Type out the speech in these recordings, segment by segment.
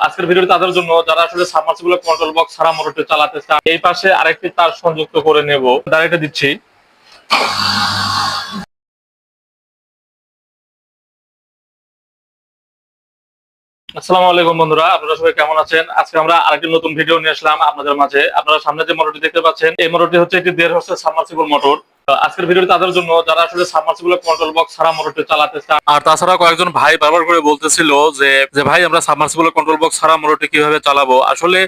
আজকের ভিডিওটি তাদের জন্য যারা আসলে সাবমার্সিবল কন্ট্রোল বক্স ছাড়া মোটরটি চালাতে চান। এই পাশে আরেকটি তার সংযুক্ত করে নেব, ডাইরেক্ট দিচ্ছি। আসসালামু আলাইকুম বন্ধুরা, আপনারা সবাই কেমন আছেন? আজকে আমরা আরেকটি নতুন ভিডিও নিয়ে আসলাম আপনাদের মাঝে। আপনারা সামনে যে মোটরটি দেখতে পাচ্ছেন, এই মোটরটি হচ্ছে একটি 1.5 হর্সের সাবমার্সিবল মোটর। আজকের ভিডিওটি তাদের জন্য যারা আসলে সাবমার্সিবল কন্ট্রোল বক্স ছাড়া মোটরটি চালাতে চান। আর তাছাড়া কয়েকজন ভাই বারবার করে বলতেছিল যে যে ভাই আমরা সাবমার্সিবল কন্ট্রোল বক্স ছাড়া মোটরটি কিভাবে চালাবো। আসলে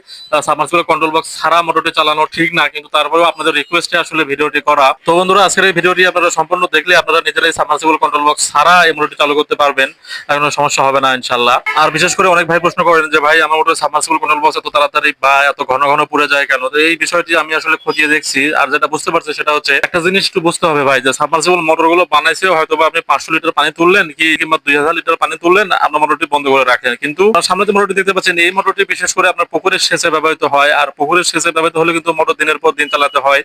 সাবমার্সিবল কন্ট্রোল বক্স ছাড়া মোটরটি চালানো ঠিক না, কিন্তু তারপরেও আপনাদের রিকোয়েস্টে আসলে ভিডিওটি করা। তো বন্ধুরা, আজকের এই ভিডিওটি আপনারা সম্পূর্ণ দেখলে আপনারা নিজেরাই সাবমার্সিবল কন্ট্রোল বক্স ছাড়া এই মোটরটি চালু করতে পারবেন, কোনো সমস্যা হবে না ইনশাআল্লাহ। আর বিশেষ করে অনেক ভাই প্রশ্ন করেন যে ভাই আমার মোটর সাবমার্সিবল কন্ট্রোল বক্স এত তাড়াতাড়ি বা এত ঘন ঘন পুড়ে যায় কেন। তো এই বিষয়টি আমি আসলে খতিয়ে দেখছি, আর যেটা বুঝতে পারছি সেটা হচ্ছে একটা জিনিস একটু বুঝতে হবে ভাই, যে সাবমার্সিবল মোটর গুলো বানাইছে হয়তো বা আপনি 500 লিটার পানি তুললেন কিংবা 2000 লিটার পানি তুললেন, আপনার মোটরটি বন্ধ করে রাখেন, কিন্তু সামনে যে মোটরটি দেখতে পাচ্ছেন এই মোটরটি বিশেষ করে আপনার পুকুরের সেচে ব্যবহৃত হয়। আর পুকুরের সেচে ব্যবহৃত হলে কিন্তু মোটর দিনের পর দিন চালাতে হয়,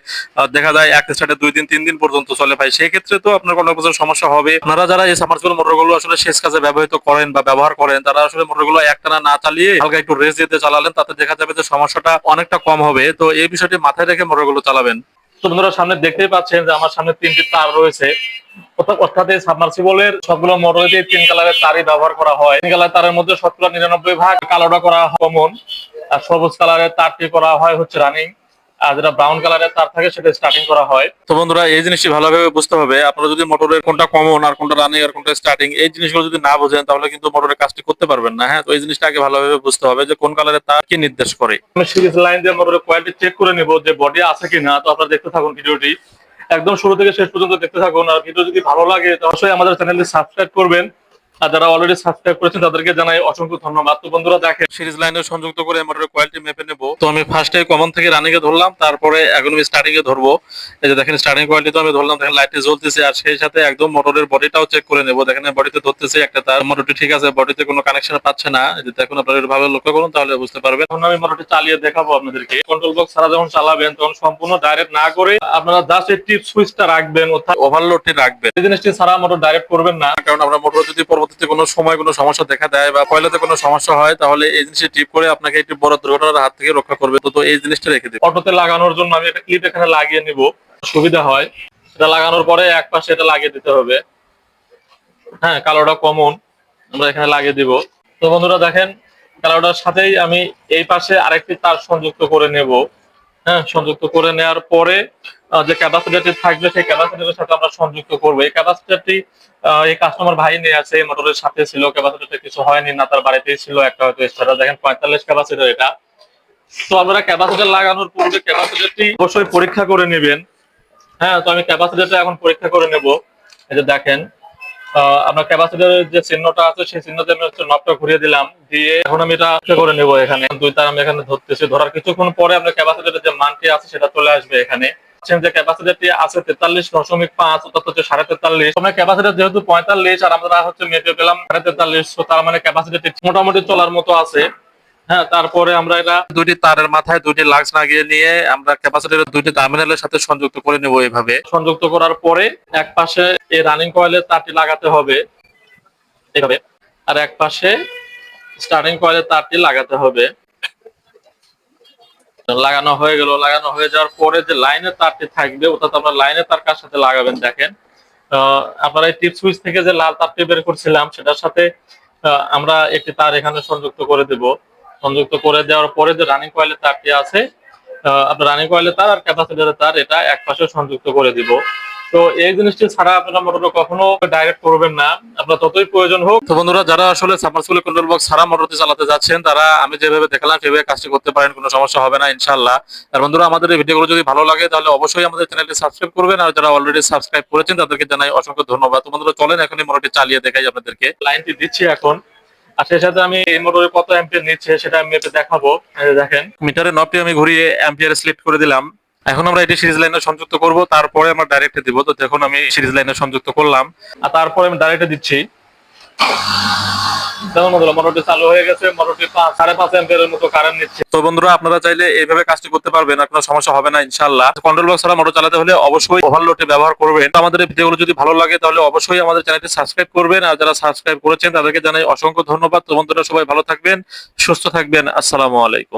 দেখা যায় এক স্টার্টে 2 দিন 3 দিন পর্যন্ত চলে ভাই। সেই ক্ষেত্রে তো আপনার কোনো বছর সমস্যা হবে। আপনারা যারা এই সাবমার্সিবল মোটর গুলো আসলে সেচ কাজে ব্যবহৃত করেন বা ব্যবহার করেন, তারা আসলে মোটর গুলো একটানা না চালিয়ে হালকা একটু রেস্ট দিতে চালালেন, তাতে দেখা যাবে যে সমস্যাটা অনেকটা কম হবে। তো এই বিষয়টি মাথায় রেখে মোটর গুলো চালাবেন। তো বন্ধুরা, সামনে দেখতেই পাচ্ছেন যে আমার সামনে 3টি তার রয়েছে। অর্থাৎ এই সাবমার্সিবলের সবগুলো মোটরে 3 কালারের তারই ব্যবহার করা হয়। 3 কালার তারের মধ্যে 99% কালোটা করা কমন, আর সবুজ কালারের তারটি করা হয় হচ্ছে রানিং, আর যেটা ব্রাউন কালারের তার থাকে সেটা স্টার্টিং করা হয়। তো বন্ধুরা, এই জিনিসটি ভালোভাবে বুঝতে হবে। আপনারা যদি মোটরের কোনটা কমন আর কোনটা রানিং আর কোনটা স্টার্টিং এই জিনিসগুলো যদি না বোঝেন, তাহলে কিন্তু মোটরের কাজটি করতে পারবেন না। হ্যাঁ, তো এই জিনিসটা আগে ভালোভাবে বুঝতে হবে যে কোন কালারের তার কি নির্দেশ করে। আমি সিরিজ লাইন দিয়ে মোটরের কোয়ালিটি চেক করে নেব যে বডি আছে কিনা। তো আপনারা দেখতে থাকুন ভিডিওটি, একদম শুরু থেকে শেষ পর্যন্ত দেখতে থাকুন। আর ভিডিও যদি ভালো লাগে তো অবশ্যই আমাদের চ্যানেলটি সাবস্ক্রাইব করবেন, আর যারা অলরেডি সাবস্ক্রাইব করেছেন তাদেরকে জানাই অসংখ্য ধন্যবাদ। তো বন্ধুরা দেখেন, সিরিজ লাইনে সংযুক্ত করে মোটরের কোয়ালিটি মেপে নেব। তো আমি ফার্স্টে কমন থেকে রানিং এ ধরলাম, তারপরে এখন আমি স্টার্টিং এ ধরবো। এই যে দেখেন স্টার্টিং কোয়ালিটি তো আমি ধরলাম, দেখেন লাইটে জ্বলতেছে। আর সেই সাথে একদম মোটরের বডিটাও চেক করে নেব। দেখেন বডিতে ধরতেছে একটা তার, মোটরটি ঠিক আছে, বডিতে কোনো কানেকশন পাচ্ছে না। যদি এখন আপনারা ভাবে লক্ষ্য করুন তাহলে বুঝতে পারবেন। এখন আমি মোটরটি চালিয়ে দেখাবো আপনাদেরকে। কন্ট্রোল বক্স ছাড়া যখন চালাবেন তখন সম্পূর্ণ ডাইরেক্ট না করে আপনারা জাস্ট এই টিপ সুইচটা রাখবেন, অর্থাৎ ওভারলোডটি রাখবেন। এই জিনিসটি ছাড়া মোটর ডাইরেক্ট করবেন না, কারণ আমরা মোটর যদি পরবর্তীতে কোনো সময় কোনো সমস্যা দেখা দেয় বা কয়লাতে কোনো সমস্যা হয়, তাহলে এই জিনিসটি টিপ করে আপনাকে একটি বড় দুর্ঘটনার হাত থেকে রক্ষা করবে। তো এই জিনিসটা রেখে দিই। অটোতে লাগানোর জন্য আমি একটা ক্লিপ এখানে লাগিয়ে নিব, সুবিধা হয়। এটা লাগানোর পরে এক পাশে এটা লাগিয়ে দিতে হবে। হ্যাঁ, কালোটা কমন, আমরা এখানে লাগিয়ে দিব। তো বন্ধুরা দেখেন, কালোটার সাথেই আমি এই পাশে আরেকটি তার সংযুক্ত করে নেব। হ্যাঁ, সংযুক্ত করে নেওয়ার পরে যে ক্যাপাসিটরটি থাকবে সেই ক্যাপাসিটরের সাথে আমরা সংযুক্ত করব। এই ক্যাপাসিটরটি এই কাস্টমার ভাই নিয়ে আছে, মোটরের সাথে ছিল। ক্যাপাসিটরটা কিছু হয়নি, না তার বাড়িতেই ছিল একটা হয়তো স্টার্টার। দেখেন 45 ক্যাপাসিটর এটা। তো আপনারা ক্যাপাসিটর লাগানোর পূর্বে ক্যাপাসিটরটি অবশ্যই পরীক্ষা করে নেবেন। হ্যাঁ, তো আমি ক্যাপাসিটরটা এখন পরীক্ষা করে নেব। এই যে দেখেন, আপনার ক্যাপাসিটরের যে চিহ্নটা আছে সেই চিহ্নতে আমি হচ্ছে নবটা ঘুরিয়ে দিলাম, দিয়ে এখন আমি এটা পরীক্ষা করে নেব। এখানে 2 তার আমি এখানে ধরতেছি। ধরার কিছুক্ষণ পরে আপনার ক্যাপাসিটরের যে মানটি আছে সেটা চলে আসবে এখানে। যে ক্যাপাসিটি আছে 43.5, অর্থাৎ হচ্ছে 43.5। আমরা ক্যাপাসিটি যেহেতু 45 আর আমরা হচ্ছে মেপে পেলাম 43.5, তো তার মানে ক্যাপাসিটি মোটামুটি চলার মতো আছে। হ্যাঁ, তারপরে আমরা এটা 2টি তারের মাথায় 2টি লাক্স লাগিয়ে নিয়ে আমরা ক্যাপাসিটরের 2টি টার্মিনালের সাথে সংযুক্ত করে নেব। এইভাবে সংযুক্ত করার পরে এক পাশে এই রানিং কয়েলের তারটি লাগাতে হবে এইভাবে, আর এক পাশে স্টার্টিং কয়েলের তারটি লাগাতে হবে। লাগানো হয়ে গেল। লাগানো হয়ে যাওয়ার পরে যে লাইনের তারটি থাকবে, অর্থাৎ আপনার লাইনের তার কার সাথে লাগাবেন দেখেন, আপনারা এই টিপ সুইচ থেকে যে লাল তারটি বের করছিলাম সেটার সাথে আমরা একটি তার এখানে সংযুক্ত করে দেব। সংযুক্ত করে দেওয়ার পরে যে রানিং কয়েলের তারটি আছে, আপনার রানিং কয়েলের তার আর ক্যাপাসিটরের তার এটা এক পাশে সংযুক্ত করে দিব। তো এই জিনিসটি ছাড়া আপনারা মোটর কখনো ডাইরেক্ট করবেন না, আপনার যতই প্রয়োজন হোক। তো বন্ধুরা, যারা আসলে সাবমার্সিবল কন্ট্রোল বক্স ছাড়া মোটরটি চালাতে যাচ্ছেন, তারা আমি যেভাবে দেখালাম সেভাবে কাজটি করতে পারেন, কোনো সমস্যা হবে না ইনশাআল্লাহ। আর বন্ধুরা, আমাদের এই ভিডিওগুলো যদি ভালো লাগে তাহলে অবশ্যই আমাদের চ্যানেলটি সাবস্ক্রাইব করবেন, আর যারা অলরেডি সাবস্ক্রাইব করেছেন তাদেরকে জানাই অসংখ্য ধন্যবাদ। তো বন্ধুরা, চলেন এখন এই মোটরটি চালিয়ে দেখাই আপনাদেরকে। লাইনটি দিচ্ছি এখন, আর সেই সাথে আমি এই মোটরে কত অ্যাম্পিয়ার নিচ্ছে সেটা আমি মেপে দেখাবো। দেখেন, মিটারের নবটি আমি ঘুরিয়ে অ্যাম্পিয়ারে সিলেক্ট করে দিলাম। এখন আমরা এটি সিরিজ লাইনে সংযুক্ত করব, তারপরে আমরা ডাইরেক্টে দিব। তো দেখুন আমি সিরিজ লাইনে সংযুক্ত করলাম, আর তারপরে আমি ডাইরেক্টে দিচ্ছি। দেখুন বন্ধুরা, মোটরটি চালু হয়ে গেছে। মোটরটি 5.5 অ্যাম্পিয়ারের মতো কারেন্ট নিচ্ছে। তো বন্ধুরা, আপনারা চাইলে এইভাবে কাজটি করতে পারবেন, আর কোনো সমস্যা হবে না ইনশাআল্লাহ। কন্ট্রোল বক্স ছাড়া মোটর চালাতে হলে অবশ্যই ওভারলোডে ব্যবহার করবেন। তো আমাদের এই ভিডিওগুলো যদি ভালো লাগে তাহলে অবশ্যই আমাদের চ্যানেলটি সাবস্ক্রাইব করবেন, আর যারা সাবস্ক্রাইব করেছেন তাদেরকে জানাই অসংখ্য ধন্যবাদ। তো বন্ধুরা, সবাই ভালো থাকবেন, সুস্থ থাকবেন। আসসালামু আলাইকুম।